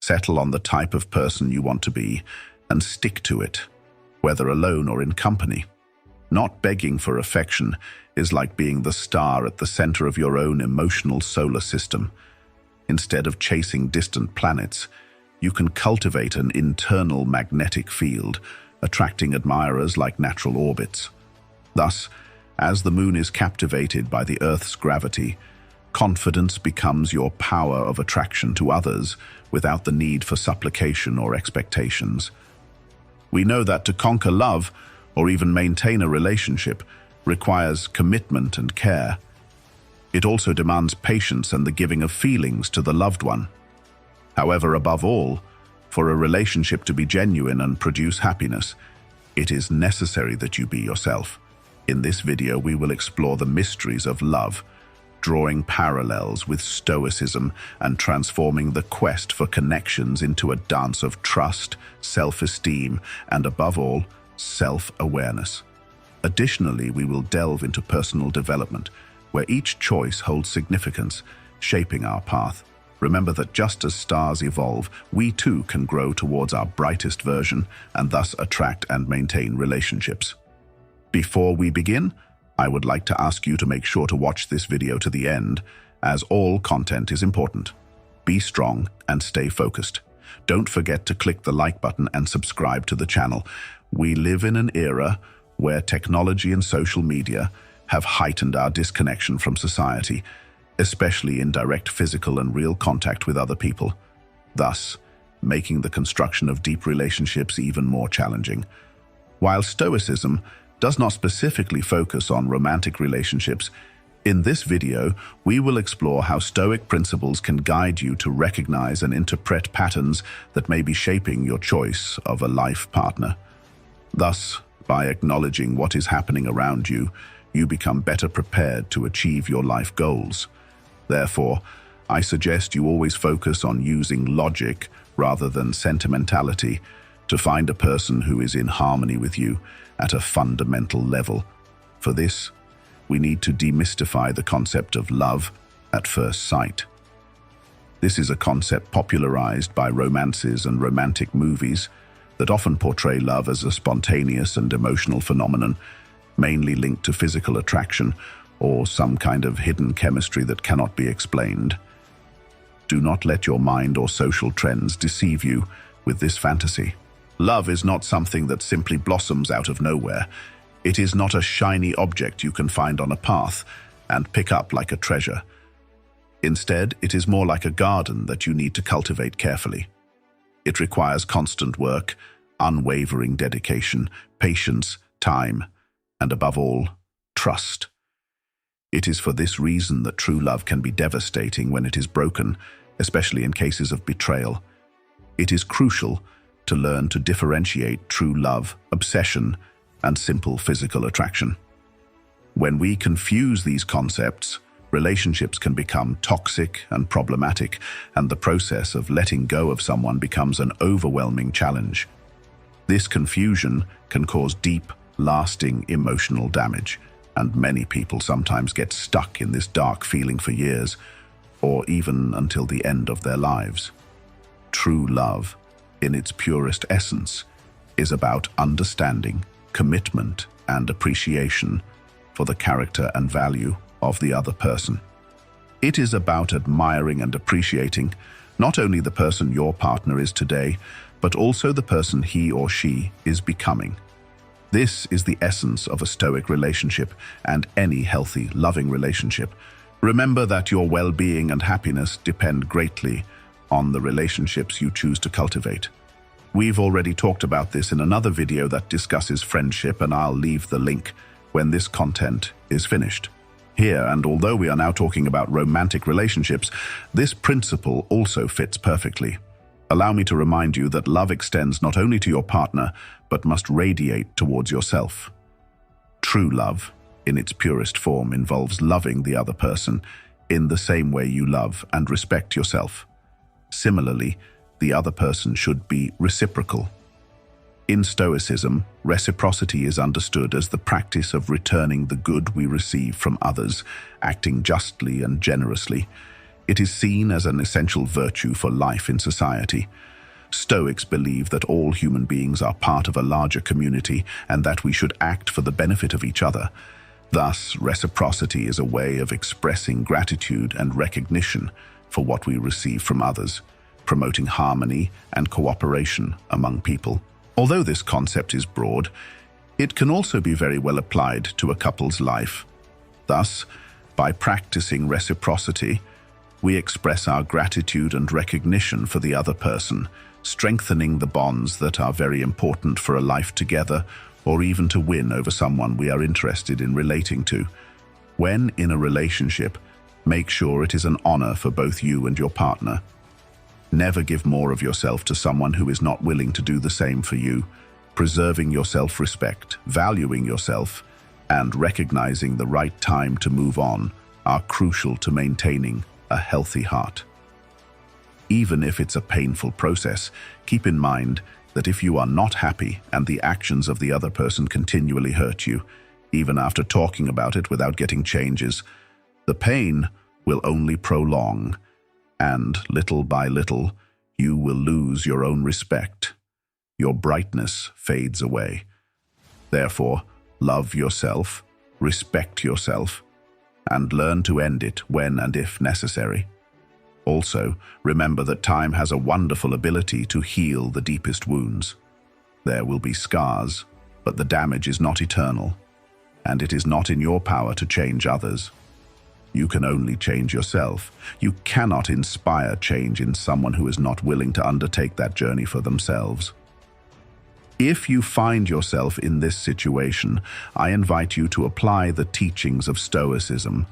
Settle on the type of person you want to be and stick to it, whether alone or in company. Not begging for affection is like being the star at the center of your own emotional solar system. Instead of chasing distant planets, you can cultivate an internal magnetic field, attracting admirers like natural orbits. Thus, as the moon is captivated by the Earth's gravity, confidence becomes your power of attraction to others without the need for supplication or expectations. We know that to conquer love, or even maintain a relationship, requires commitment and care. It also demands patience and the giving of feelings to the loved one. However, above all, for a relationship to be genuine and produce happiness, it is necessary that you be yourself. In this video, we will explore the mysteries of love, drawing parallels with Stoicism and transforming the quest for connections into a dance of trust, self-esteem, and above all, self-awareness. Additionally, we will delve into personal development, where each choice holds significance, shaping our path. Remember that just as stars evolve, we too can grow towards our brightest version and thus attract and maintain relationships. Before we begin, I would like to ask you to make sure to watch this video to the end, as all content is important. Be strong and stay focused. Don't forget to click the like button and subscribe to the channel. We live in an era where technology and social media have heightened our disconnection from society, especially in direct physical and real contact with other people, thus making the construction of deep relationships even more challenging. While Stoicism does not specifically focus on romantic relationships, in this video, we will explore how Stoic principles can guide you to recognize and interpret patterns that may be shaping your choice of a life partner. Thus, by acknowledging what is happening around you, you become better prepared to achieve your life goals. Therefore, I suggest you always focus on using logic rather than sentimentality to find a person who is in harmony with you at a fundamental level. For this, we need to demystify the concept of love at first sight. This is a concept popularized by romances and romantic movies that often portray love as a spontaneous and emotional phenomenon, mainly linked to physical attraction or some kind of hidden chemistry that cannot be explained. Do not let your mind or social trends deceive you with this fantasy. Love is not something that simply blossoms out of nowhere. It is not a shiny object you can find on a path and pick up like a treasure. Instead, it is more like a garden that you need to cultivate carefully. It requires constant work, unwavering dedication, patience, time, and above all, trust. It is for this reason that true love can be devastating when it is broken, especially in cases of betrayal. It is crucial to learn to differentiate true love, obsession, and simple physical attraction. When we confuse these concepts, relationships can become toxic and problematic, and the process of letting go of someone becomes an overwhelming challenge. This confusion can cause deep, lasting emotional damage, and many people sometimes get stuck in this dark feeling for years, or even until the end of their lives. True love, in its purest essence, is about understanding, commitment, and appreciation for the character and value of the other person. It is about admiring and appreciating not only the person your partner is today, but also the person he or she is becoming. This is the essence of a Stoic relationship and any healthy, loving relationship. Remember that your well-being and happiness depend greatly on the relationships you choose to cultivate. We've already talked about this in another video that discusses friendship, and I'll leave the link when this content is finished. Here, and although we are now talking about romantic relationships, this principle also fits perfectly. Allow me to remind you that love extends not only to your partner, but must radiate towards yourself. True love, in its purest form, involves loving the other person in the same way you love and respect yourself. Similarly, the other person should be reciprocal. In Stoicism, reciprocity is understood as the practice of returning the good we receive from others, acting justly and generously. It is seen as an essential virtue for life in society. Stoics believe that all human beings are part of a larger community and that we should act for the benefit of each other. Thus, reciprocity is a way of expressing gratitude and recognition for what we receive from others, promoting harmony and cooperation among people. Although this concept is broad, it can also be very well applied to a couple's life. Thus, by practicing reciprocity, we express our gratitude and recognition for the other person, strengthening the bonds that are very important for a life together, or even to win over someone we are interested in relating to. When in a relationship, make sure it is an honor for both you and your partner. Never give more of yourself to someone who is not willing to do the same for you. Preserving your self-respect, valuing yourself, and recognizing the right time to move on are crucial to maintaining a healthy heart. Even if it's a painful process, keep in mind that if you are not happy and the actions of the other person continually hurt you, even after talking about it without getting changes, the pain will only prolong, and little by little, you will lose your own respect. Your brightness fades away. Therefore, love yourself, respect yourself, and learn to end it when and if necessary. Also, remember that time has a wonderful ability to heal the deepest wounds. There will be scars, but the damage is not eternal, and it is not in your power to change others. You can only change yourself. You cannot inspire change in someone who is not willing to undertake that journey for themselves. If you find yourself in this situation, I invite you to apply the teachings of Stoicism.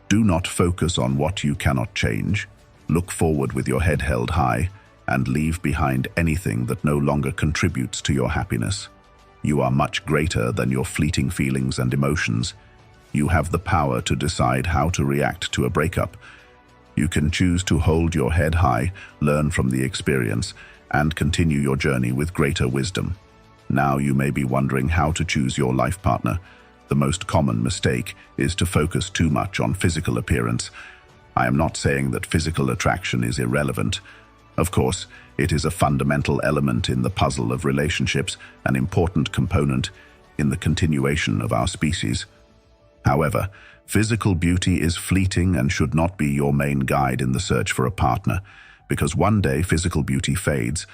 Do not focus on what you cannot change. Look forward with your head held high and leave behind anything that no longer contributes to your happiness. You are much greater than your fleeting feelings and emotions. You have the power to decide how to react to a breakup. You can choose to hold your head high, learn from the experience, and continue your journey with greater wisdom. Now you may be wondering how to choose your life partner. The most common mistake is to focus too much on physical appearance. I am not saying that physical attraction is irrelevant. Of course, it is a fundamental element in the puzzle of relationships, an important component in the continuation of our species. However, physical beauty is fleeting and should not be your main guide in the search for a partner, because one day physical beauty fades,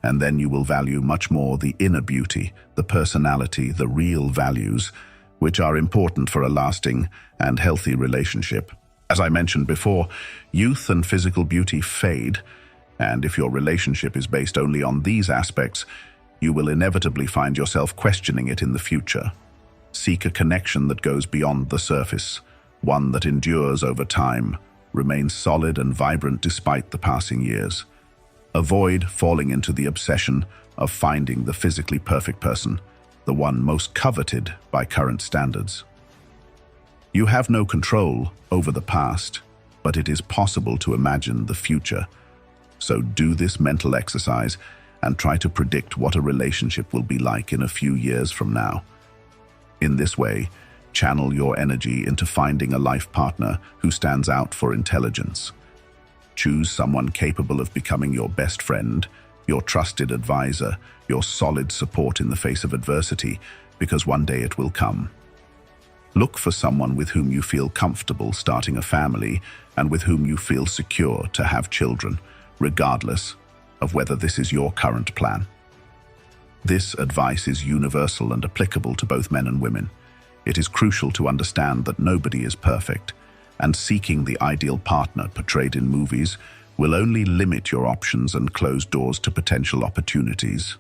and then you will value much more the inner beauty, the personality, the real values, which are important for a lasting and healthy relationship. As I mentioned before, youth and physical beauty fade, and if your relationship is based only on these aspects, you will inevitably find yourself questioning it in the future. Seek a connection that goes beyond the surface, one that endures over time, remains solid and vibrant despite the passing years. Avoid falling into the obsession of finding the physically perfect person, the one most coveted by current standards. You have no control over the past, but it is possible to imagine the future. So do this mental exercise and try to predict what a relationship will be like in a few years from now. In this way, channel your energy into finding a life partner who stands out for intelligence. Choose someone capable of becoming your best friend, your trusted advisor, your solid support in the face of adversity, because one day it will come. Look for someone with whom you feel comfortable starting a family and with whom you feel secure to have children, regardless of whether this is your current plan. This advice is universal and applicable to both men and women. It is crucial to understand that nobody is perfect, and seeking the ideal partner portrayed in movies will only limit your options and close doors to potential opportunities.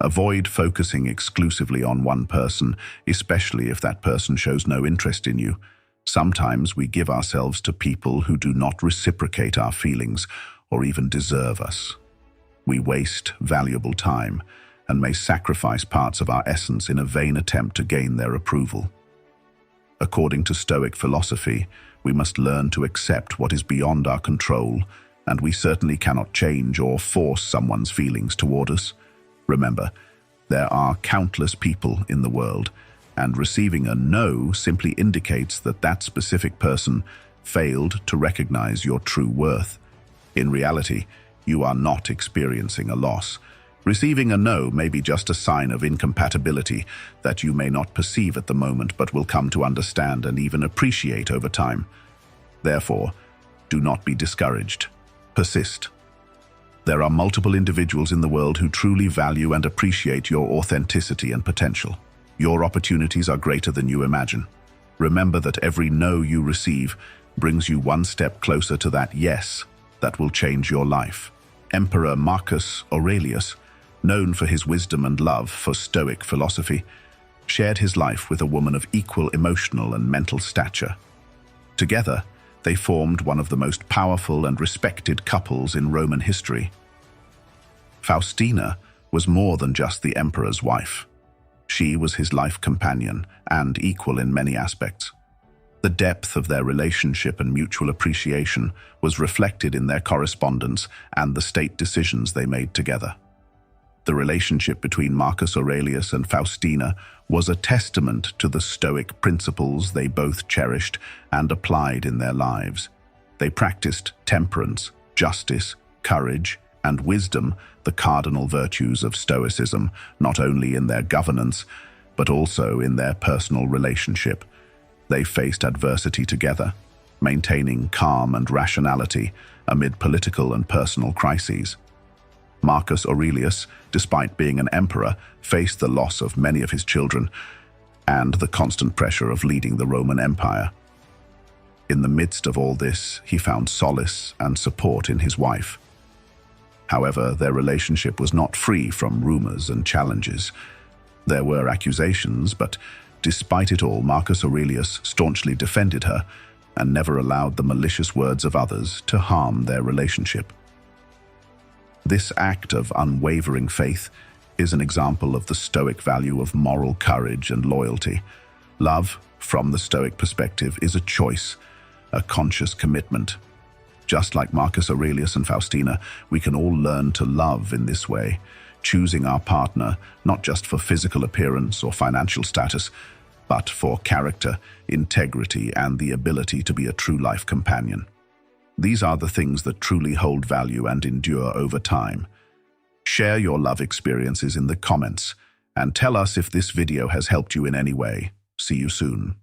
Avoid focusing exclusively on one person, especially if that person shows no interest in you. Sometimes we give ourselves to people who do not reciprocate our feelings or even deserve us. We waste valuable time and may sacrifice parts of our essence in a vain attempt to gain their approval. According to Stoic philosophy, we must learn to accept what is beyond our control, and we certainly cannot change or force someone's feelings toward us. Remember, there are countless people in the world, and receiving a no simply indicates that that specific person failed to recognize your true worth. In reality, you are not experiencing a loss. Receiving a no may be just a sign of incompatibility that you may not perceive at the moment but will come to understand and even appreciate over time. Therefore, do not be discouraged. Persist. There are multiple individuals in the world who truly value and appreciate your authenticity and potential. Your opportunities are greater than you imagine. Remember that every no you receive brings you one step closer to that yes that will change your life. Emperor Marcus Aurelius, known for his wisdom and love for Stoic philosophy, shared his life with a woman of equal emotional and mental stature. Together, they formed one of the most powerful and respected couples in Roman history. Faustina was more than just the emperor's wife. She was his life companion and equal in many aspects. The depth of their relationship and mutual appreciation was reflected in their correspondence and the state decisions they made together. The relationship between Marcus Aurelius and Faustina was a testament to the Stoic principles they both cherished and applied in their lives. They practiced temperance, justice, courage, and wisdom, the cardinal virtues of Stoicism, not only in their governance, but also in their personal relationship. They faced adversity together, maintaining calm and rationality amid political and personal crises. Marcus Aurelius, despite being an emperor, faced the loss of many of his children and the constant pressure of leading the Roman Empire. In the midst of all this, he found solace and support in his wife. However, their relationship was not free from rumors and challenges. There were accusations, but despite it all, Marcus Aurelius staunchly defended her and never allowed the malicious words of others to harm their relationship. This act of unwavering faith is an example of the Stoic value of moral courage and loyalty. Love, from the Stoic perspective, is a choice, a conscious commitment. Just like Marcus Aurelius and Faustina, we can all learn to love in this way, choosing our partner not just for physical appearance or financial status, but for character, integrity, and the ability to be a true life companion. These are the things that truly hold value and endure over time. Share your love experiences in the comments and tell us if this video has helped you in any way. See you soon.